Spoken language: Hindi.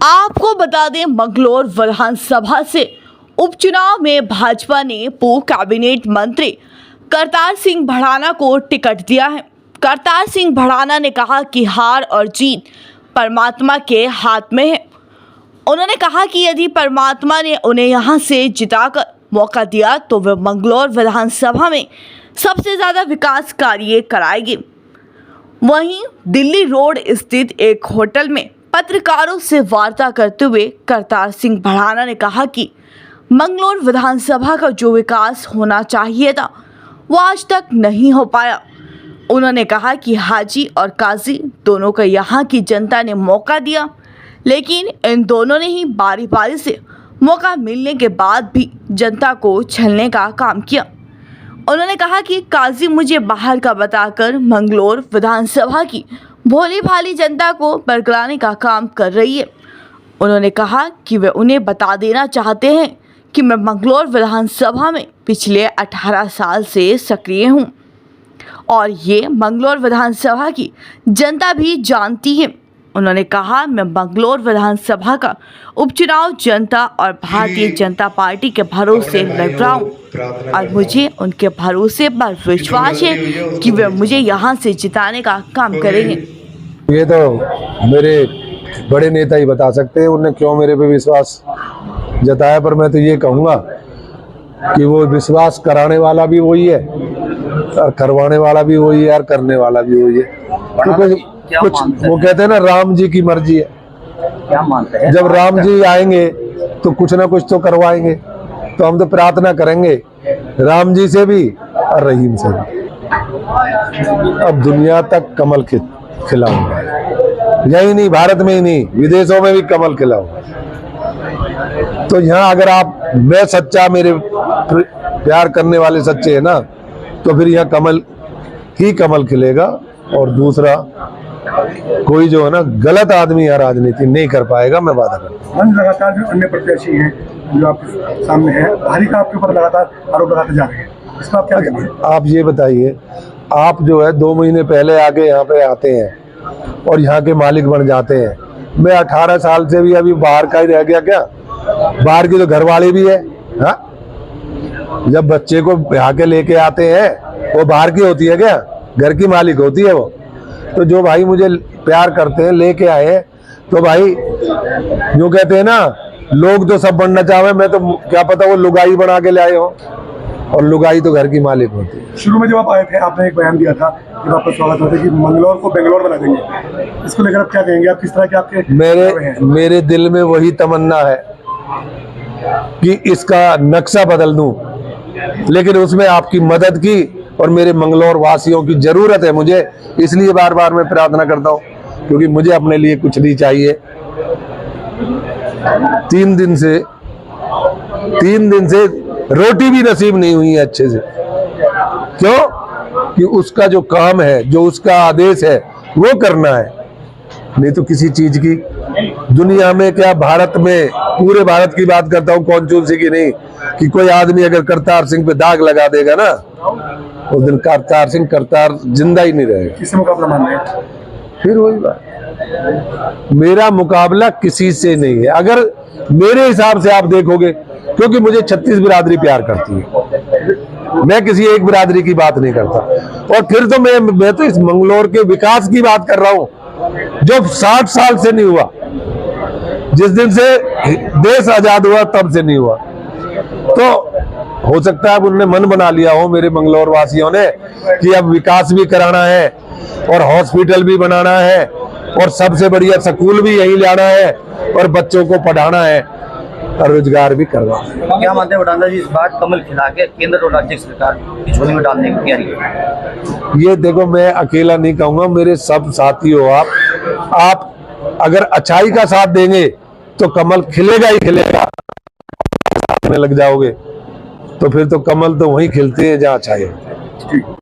आपको बता दें, मंगलौर विधानसभा से उपचुनाव में भाजपा ने पूर्व कैबिनेट मंत्री करतार सिंह भड़ाना को टिकट दिया है। करतार सिंह भड़ाना ने कहा कि हार और जीत परमात्मा के हाथ में है। उन्होंने कहा कि यदि परमात्मा ने उन्हें यहां से जिताकर मौका दिया तो वे मंगलौर विधानसभा में सबसे ज़्यादा विकास कार्य कराएंगे। वहीं दिल्ली रोड स्थित एक होटल में पत्रकारों से वार्ता करते हुए करतार सिंह भड़ाना ने कहा कि मंगलौर विधानसभा का जो विकास होना चाहिए था वो आज तक नहीं हो पाया। उन्होंने कहा कि हाजी और काजी दोनों को यहाँ की जनता ने मौका दिया, लेकिन इन दोनों ने ही बारी बारी से मौका मिलने के बाद भी जनता को छलने का काम किया। उन्होंने कहा कि काजी मुझे बाहर का बताकर मंगलौर विधानसभा की भोली भाली जनता को बरगलाने का काम कर रही है। उन्होंने कहा कि वे उन्हें बता देना चाहते हैं कि मैं मंगलौर विधानसभा में पिछले 18 साल से सक्रिय हूं और ये मंगलौर विधानसभा की जनता भी जानती है। उन्होंने कहा, मैं मंगलौर विधानसभा का उपचुनाव जनता और भारतीय जनता पार्टी के भरोसे लड़ रहा हूँ और मुझे उनके भरोसे पर विश्वास है कि वे मुझे यहाँ से जिताने का काम करेंगे। ये तो मेरे बड़े नेता ही बता सकते हैं उन्होंने क्यों मेरे पे विश्वास जताया, पर मैं तो ये कहूँगा कि वो विश्वास कराने वाला भी वही है और करवाने वाला भी वही है और करने वाला भी वही है। कुछ वो कहते हैं ना, राम जी की मर्जी है। क्या मानते हैं? जब राम जी आएंगे तो कुछ ना कुछ तो करवाएंगे, तो हम तो प्रार्थना करेंगे राम जी से भी और रहीम से भी। अब दुनिया तक कमल खिलाऊंगा, यही नहीं, भारत में ही नहीं, विदेशों में भी कमल खिलाऊंगा। तो यहाँ अगर आप, मैं सच्चा, मेरे प्यार करने वाले सच्चे है ना, तो फिर यहाँ कमल ही कमल खिलेगा। और दूसरा, कोई जो है ना गलत आदमी या राजनीति नहीं कर पाएगा, मैं वादा करता हूँ। लगातार जो अन्य प्रत्याशी हैं जो आपके सामने है, भारी का आपके ऊपर लगातार आरोप लगाते जा रहे हैं, इसका आप क्या कहते हैं? आप ये बताइए, आप जो है 2 महीने पहले आके यहाँ पे आते हैं और यहाँ के मालिक बन जाते हैं। मैं 18 साल से भी अभी बाहर का ही रह गया क्या? बाहर की तो घरवाली भी है। हाँ, जब बच्चे को ब्याह के लेके आते हैं वो बाहर की होती है क्या? घर की मालिक होती है वो। तो जो भाई मुझे प्यार करते हैं, लेके आए, तो भाई जो कहते हैं ना, लोग तो सब बनना चाहे, मैं तो क्या पता वो लुगाई बना के ले आए हो, और लुगाई तो घर की मालिक होती है। शुरू में जब आप आए थे, आपने एक बयान दिया था कि आपका स्वागत होता है कि मंगलौर को बेंगलोर बना देंगे, इसको लेकर आप क्या कहेंगे? आप किस तरह के आपके मेरे दिल में वही तमन्ना है कि इसका नक्शा बदल दूं, लेकिन उसमें आपकी मदद की और मेरे मंगलौर वासियों की जरूरत है मुझे, इसलिए बार बार मैं प्रार्थना करता हूँ, क्योंकि मुझे अपने लिए कुछ नहीं चाहिए। 3 दिन से रोटी भी नसीब नहीं हुई है अच्छे से। क्यों? कि उसका जो काम है, जो उसका आदेश है, वो करना है। नहीं तो किसी चीज की दुनिया में, क्या भारत में, पूरे भारत की बात करता हूँ, कौन चूसी की नहीं, कि कोई आदमी अगर करतार सिंह पे दाग लगा देगा ना, उस दिन करतार जिंदा ही नहीं रहेगा। किससे मुकाबला मान रहे हैं? फिर वही बात, मेरा मुकाबला किसी से नहीं है। अगर मेरे हिसाब से आप देखोगे, क्योंकि मुझे 36 बिरादरी प्यार करती है, मैं किसी एक बिरादरी की बात नहीं करता। और फिर तो मैं तो इस मंगलौर के विकास की बात कर रहा हूँ, जो 60 साल से नहीं हुआ। जिस दिन से देश आजाद हुआ तब से नहीं हुआ। तो हो सकता है अब उन्होंने मन बना लिया हो, मेरे मंगलौर वासियों ने, कि अब विकास भी कराना है और हॉस्पिटल भी बनाना है और सबसे बढ़िया स्कूल भी यही लाना है और बच्चों को पढ़ाना है और रोजगार भी करवाना है। क्या मानते हैं भड़ाना जी, इस बार कमल खिला के केंद्र और राज्य सरकार की झोली में डालने की तैयारी है? ये देखो, मैं अकेला नहीं कहूंगा, मेरे सब साथी हो आप अगर अच्छाई का साथ देंगे तो कमल खिलेगा ही खिलेगा। में लग जाओगे तो फिर तो कमल तो वहीं खिलते हैं जहाँ अच्छाई है।